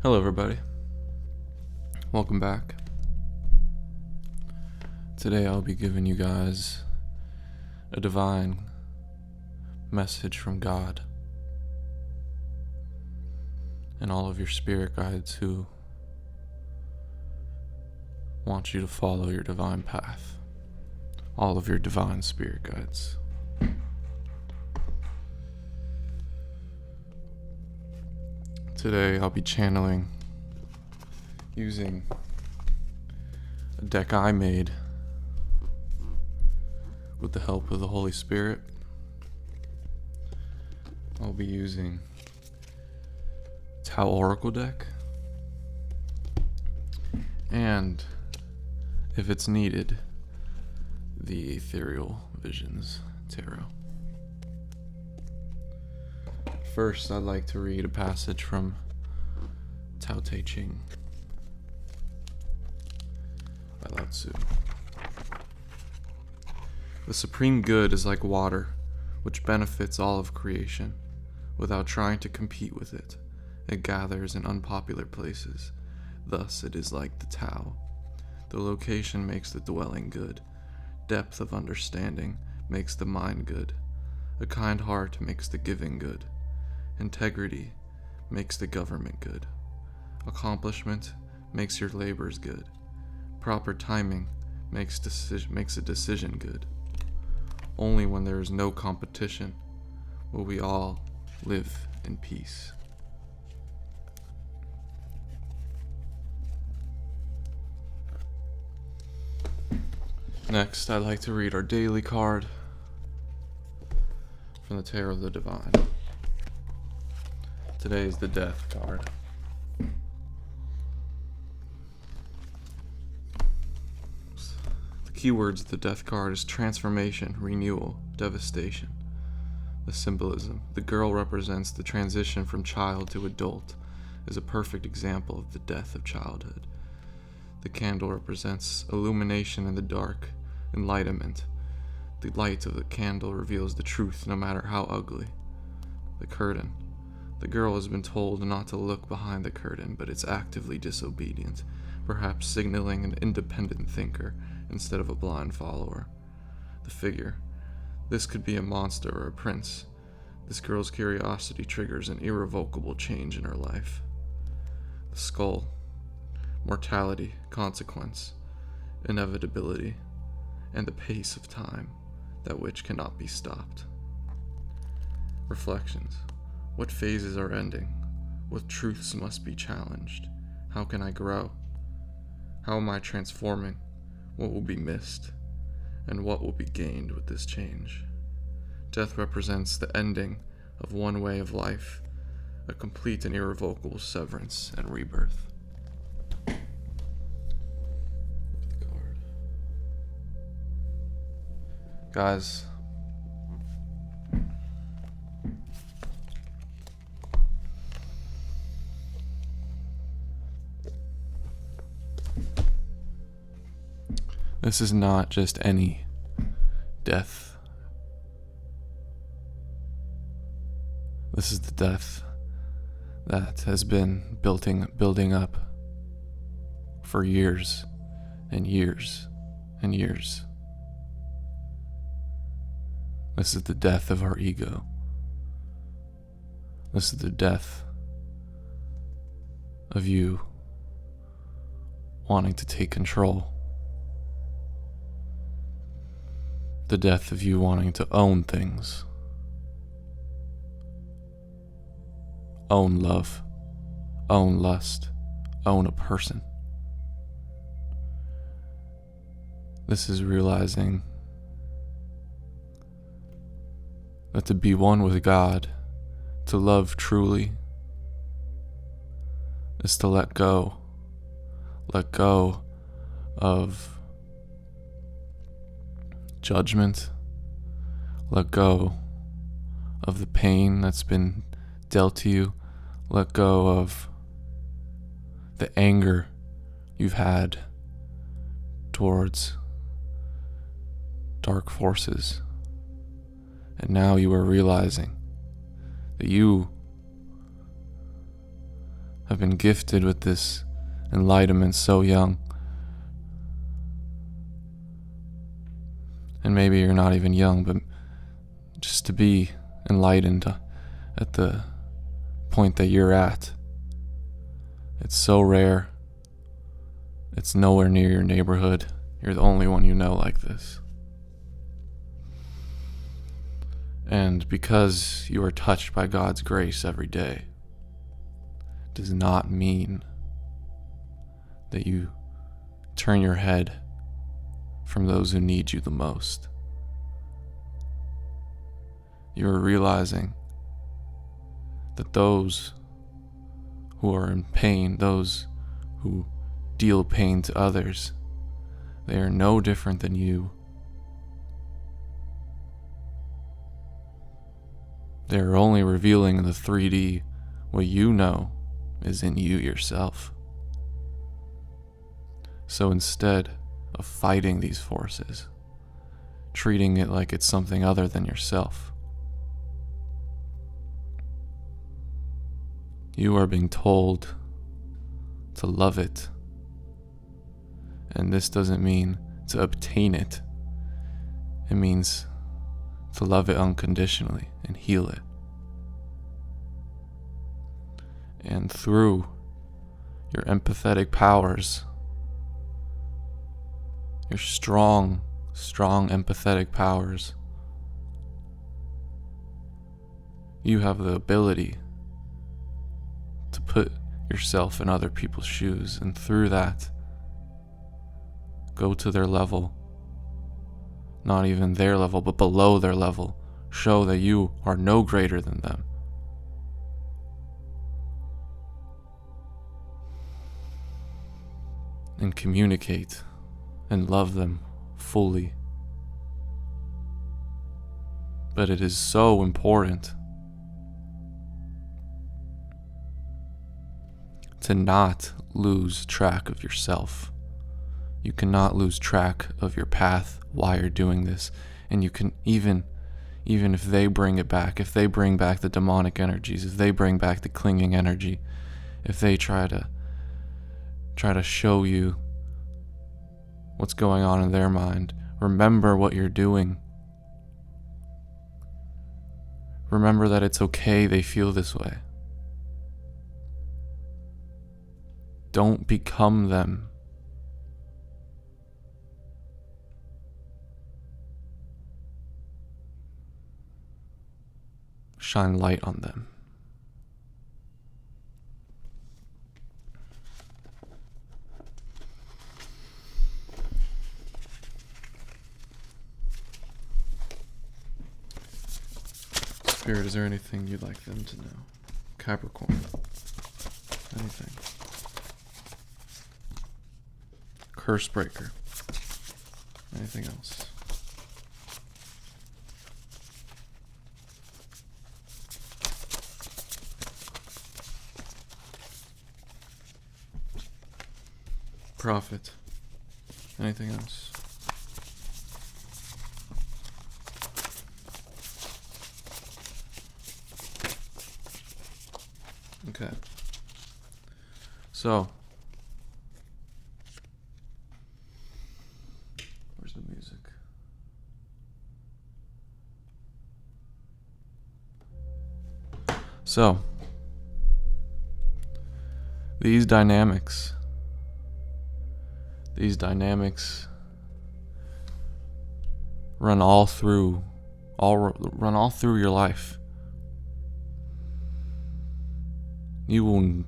Hello, everybody. Welcome back. Today I'll be giving you guys a divine message from God and all of your spirit guides who want you to follow your divine path. All of your divine spirit guides. Today I'll be channeling using a deck I made with the help of the Holy Spirit. I'll be using Tau Oracle deck, and if it's needed, the Ethereal Visions Tarot. First, I'd like to read a passage from Tao Te Ching by Lao Tzu. The supreme good is like water, which benefits all of creation. Without trying to compete with it, it gathers in unpopular places. Thus it is like the Tao. The location makes the dwelling good. Depth of understanding makes the mind good. A kind heart makes the giving good. Integrity makes the government good. Accomplishment makes your labors good. Proper timing makes a decision good. Only when there is no competition will we all live in peace. Next, I'd like to read our daily card from the Tarot of the Divine. Today is the Death card. The keywords of the Death card is transformation, renewal, devastation. The symbolism. The girl represents the transition from child to adult, is a perfect example of the death of childhood. The candle represents illumination in the dark, enlightenment. The light of the candle reveals the truth no matter how ugly. The curtain. The girl has been told not to look behind the curtain, but it's actively disobedient, perhaps signaling an independent thinker instead of a blind follower. The figure. This could be a monster or a prince. This girl's curiosity triggers an irrevocable change in her life. The skull. Mortality, consequence, inevitability, and the pace of time, that which cannot be stopped. Reflections. What phases are ending? What truths must be challenged? How can I grow? How am I transforming? What will be missed? And what will be gained with this change? Death represents the ending of one way of life, a complete and irrevocable severance and rebirth. Guys, this is not just any death. This is the death that has been building up for years and years and years. This is the death of our ego. This is the death of you wanting to take control. The death of you wanting to own things. Own love. Own lust. Own a person. This is realizing that to be one with God, to love truly, is to let go of judgment, let go of the pain that's been dealt to you, let go of the anger you've had towards dark forces. And now you are realizing that you have been gifted with this enlightenment so young. And maybe you're not even young, but just to be enlightened at the point that you're at, it's so rare. It's nowhere near your neighborhood. You're the only one you know like this. And because you are touched by God's grace every day, does not mean that you turn your head from those who need you the most. You're realizing that those who are in pain, those who deal pain to others, they are no different than you. They are only revealing in the 3D what you know is in you yourself. So instead of fighting these forces, treating it like it's something other than yourself, you are being told to love it. And this doesn't mean to obtain it. It means to love it unconditionally and heal it. And through your empathetic powers, your strong empathetic powers, you have the ability to put yourself in other people's shoes, and through that, go to their level, not even their level, but below their level. Show that you are no greater than them. And communicate and love them fully. But it is so important to not lose track of yourself. You cannot lose track of your path while you're doing this. And you can even if they bring it back, if they bring back the demonic energies, if they bring back the clinging energy, if they try to show you what's going on in their mind, remember what you're doing. Remember that it's okay they feel this way. Don't become them. Shine light on them. Spirit, is there anything you'd like them to know? Capricorn. Anything. Curse breaker. Anything else? Prophet. Anything else? Okay. So, where's the music? So, these dynamics run all through your life. You will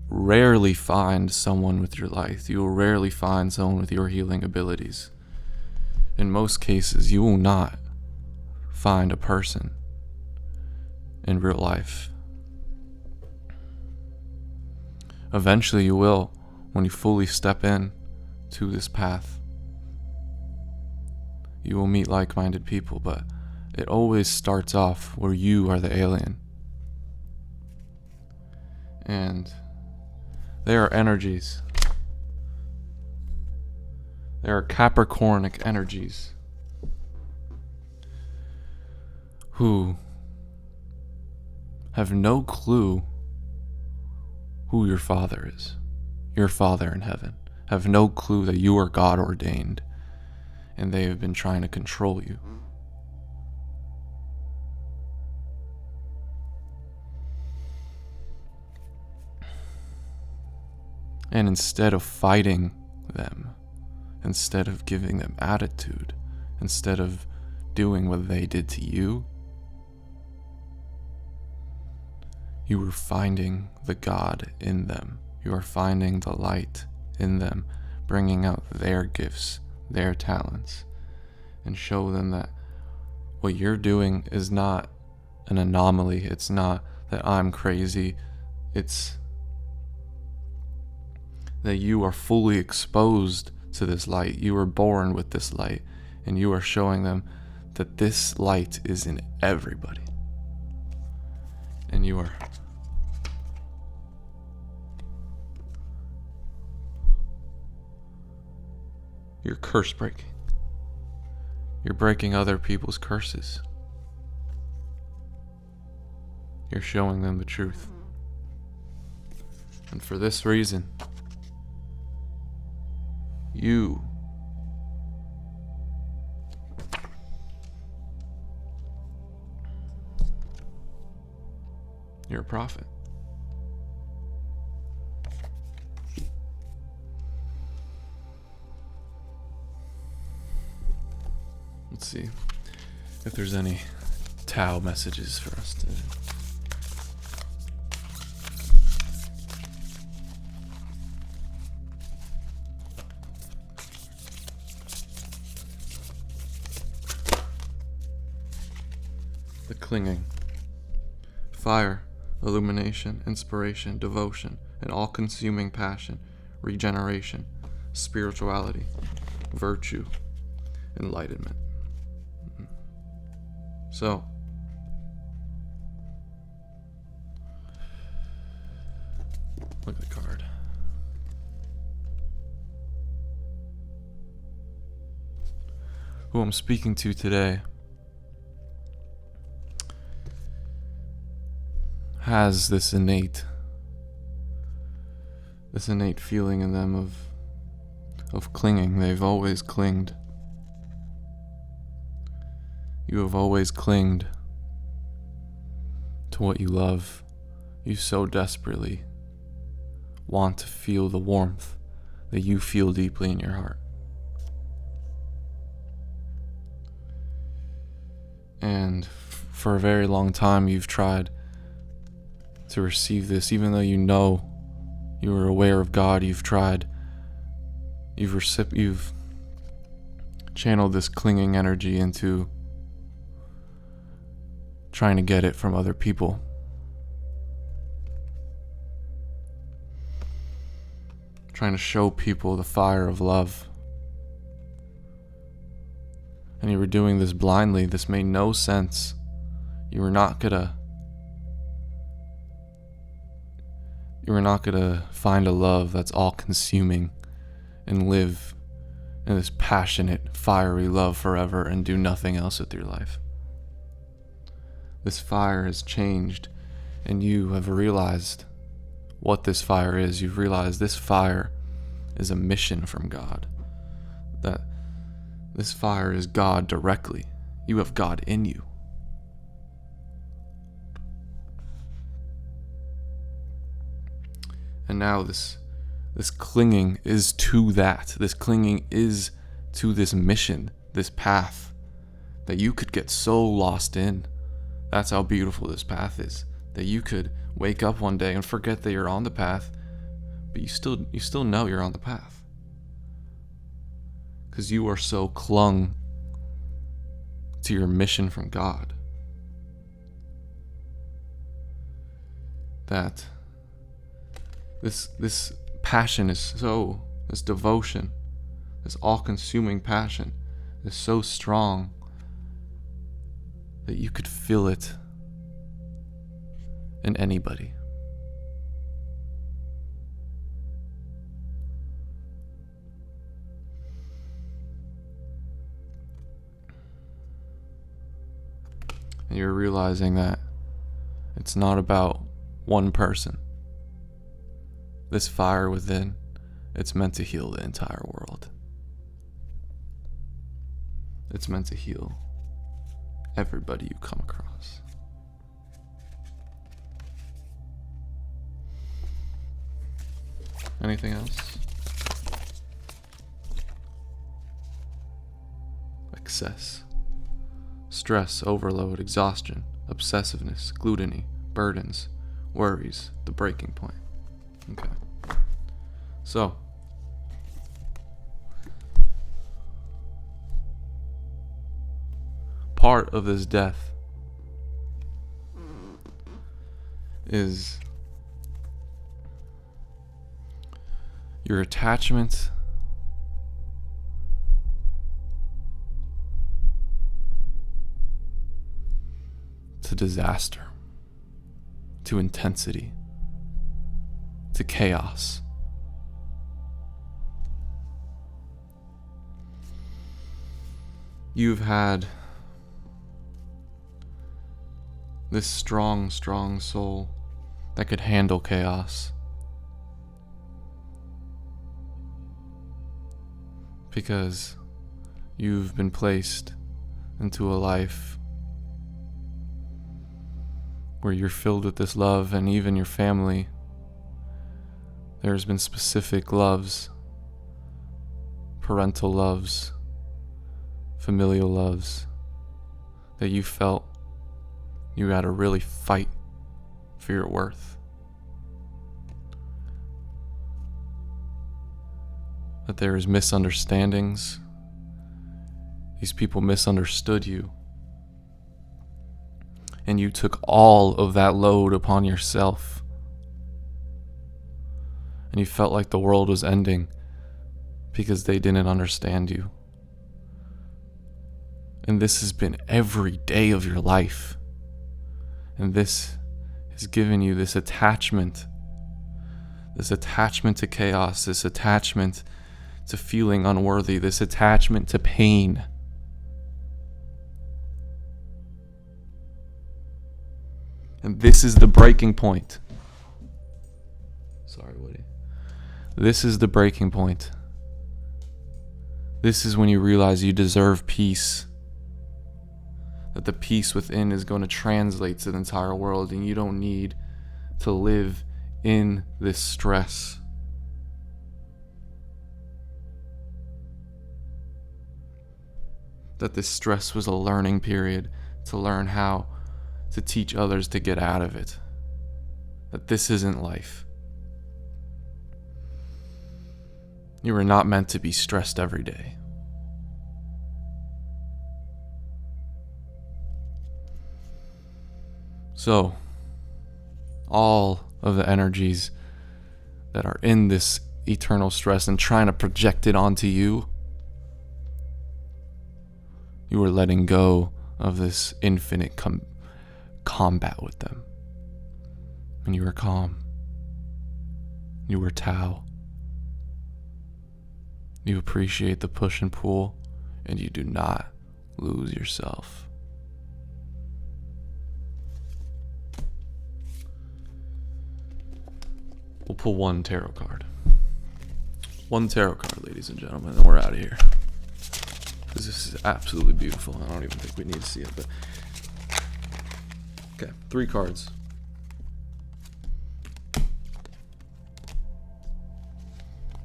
rarely find someone with your life. You will rarely find someone with your healing abilities. In most cases, you will not find a person in real life. Eventually you will, when you fully step in to this path. You will meet like-minded people, but it always starts off where you are the alien. And there are energies. There are Capricornic energies who have no clue who your Father is. Your Father in heaven. Have no clue that you are God ordained, and they have been trying to control you. And instead of fighting them, instead of giving them attitude, instead of doing what they did to you, you are finding the God in them. You are finding the light in them, bringing out their gifts, their talents, and show them that what you're doing is not an anomaly. It's not that I'm crazy. It's that you are fully exposed to this light. You were born with this light, and you are showing them that this light is in everybody. And you're curse breaking. You're breaking other people's curses. You're showing them the truth. And for this reason, you're a prophet. Let's see if there's any Tao messages for us today. The clinging. Fire, illumination, inspiration, devotion, an all-consuming passion, regeneration, spirituality, virtue, enlightenment. So, look at the card. Who I'm speaking to today has this innate feeling in them of clinging. They've always clinged. You have always clinged to what you love. You so desperately want to feel the warmth that you feel deeply in your heart. And for a very long time you've tried to receive this, even though you know you are aware of God. You've channeled this clinging energy into trying to get it from other people. Trying to show people the fire of love. And you were doing this blindly. This made no sense. You were not gonna find a love that's all consuming and live in this passionate, fiery love forever and do nothing else with your life. This fire has changed, and you have realized what this fire is. You've realized this fire is a mission from God. That this fire is God directly. You have God in you. And now this clinging is to that. This clinging is to this mission, this path that you could get so lost in. That's how beautiful this path is. That you could wake up one day and forget that you're on the path, but you still know you're on the path. Because you are so clung to your mission from God that this passion is this devotion, this all-consuming passion is so strong that you could feel it in anybody. And you're realizing that it's not about one person. this fire within, it's meant to heal the entire world. It's meant to heal everybody you come across. Anything else? Excess, stress, overload, exhaustion, obsessiveness, gluttony, burdens, worries, the breaking point. Okay. So, part of this death is your attachment to disaster, to intensity, to chaos. You've had this strong, strong soul that could handle chaos. Because you've been placed into a life where you're filled with this love, and even your family, there's been specific loves, parental loves, familial loves, that you felt you had to really fight for your worth. That there is misunderstandings. These people misunderstood you. And you took all of that load upon yourself. And you felt like the world was ending because they didn't understand you. And this has been every day of your life. And this has given you this attachment to chaos, this attachment to feeling unworthy, this attachment to pain. And this is the breaking point. Sorry, Woody. This is the breaking point. This is when you realize you deserve peace. That the peace within is going to translate to the entire world, and you don't need to live in this stress. That this stress was a learning period to learn how to teach others to get out of it. That this isn't life. You were not meant to be stressed every day. So, all of the energies that are in this eternal stress and trying to project it onto you, you were letting go of this infinite combat with them. And you were calm. You were Tao. You appreciate the push and pull, and you do not lose yourself. We'll pull one tarot card. One tarot card, ladies and gentlemen, and we're out of here. Because this is absolutely beautiful. I don't even think we need to see it, but... Okay, 3 cards.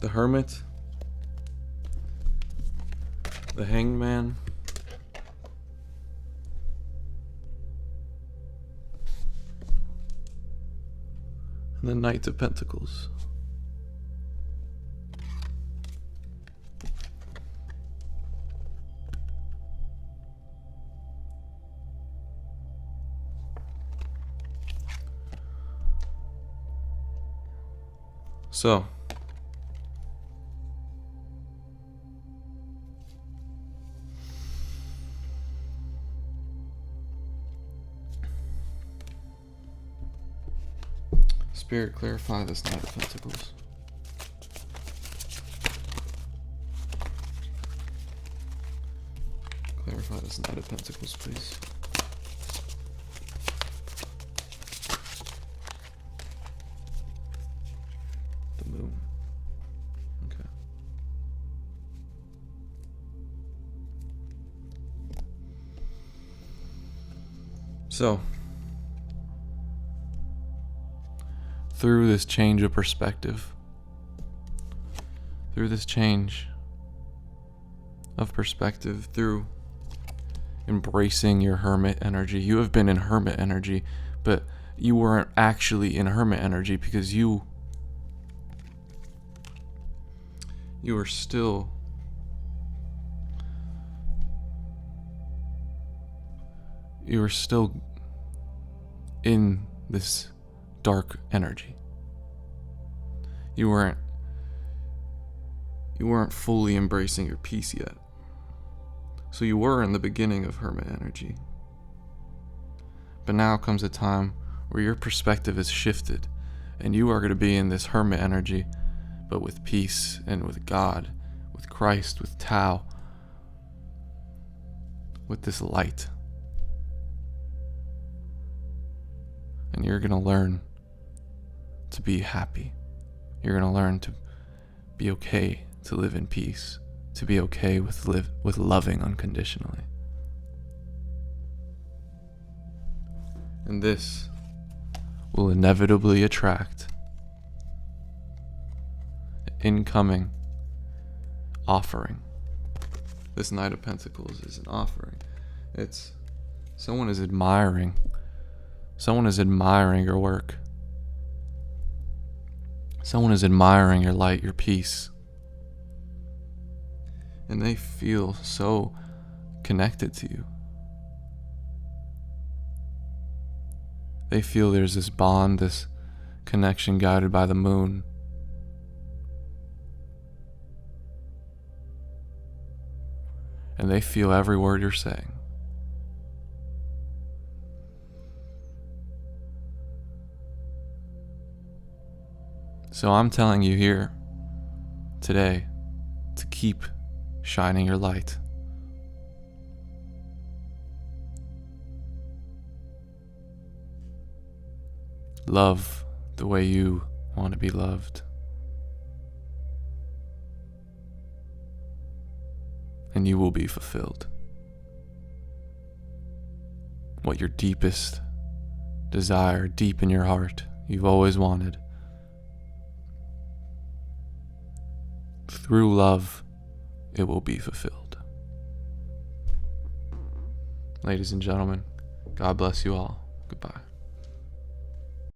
The Hermit. The Hanged Man. And the Knight of Pentacles. So, Spirit, clarify this Knight of Pentacles. Clarify this Knight of Pentacles, please. The So, through this change of perspective, through embracing your hermit energy. You have been in hermit energy, but you weren't actually in hermit energy because you were still in this dark energy. You weren't fully embracing your peace yet. So you were in the beginning of hermit energy. But now comes a time where your perspective is shifted and you are going to be in this hermit energy, but with peace and with God, with Christ, with Tao, with this light. And you're going to learn to be happy. You're going to learn to be okay to live in peace, to be okay with loving unconditionally. And this will inevitably attract an incoming offering. This Knight of Pentacles is an offering. It's someone is admiring your work. Someone is admiring your light, your peace. And they feel so connected to you. They feel there's this bond, this connection guided by the moon. And they feel every word you're saying. So I'm telling you here today to keep shining your light. Love the way you want to be loved. And you will be fulfilled. What your deepest desire, deep in your heart, you've always wanted. Through love, it will be fulfilled. Ladies and gentlemen, God bless you all. Goodbye.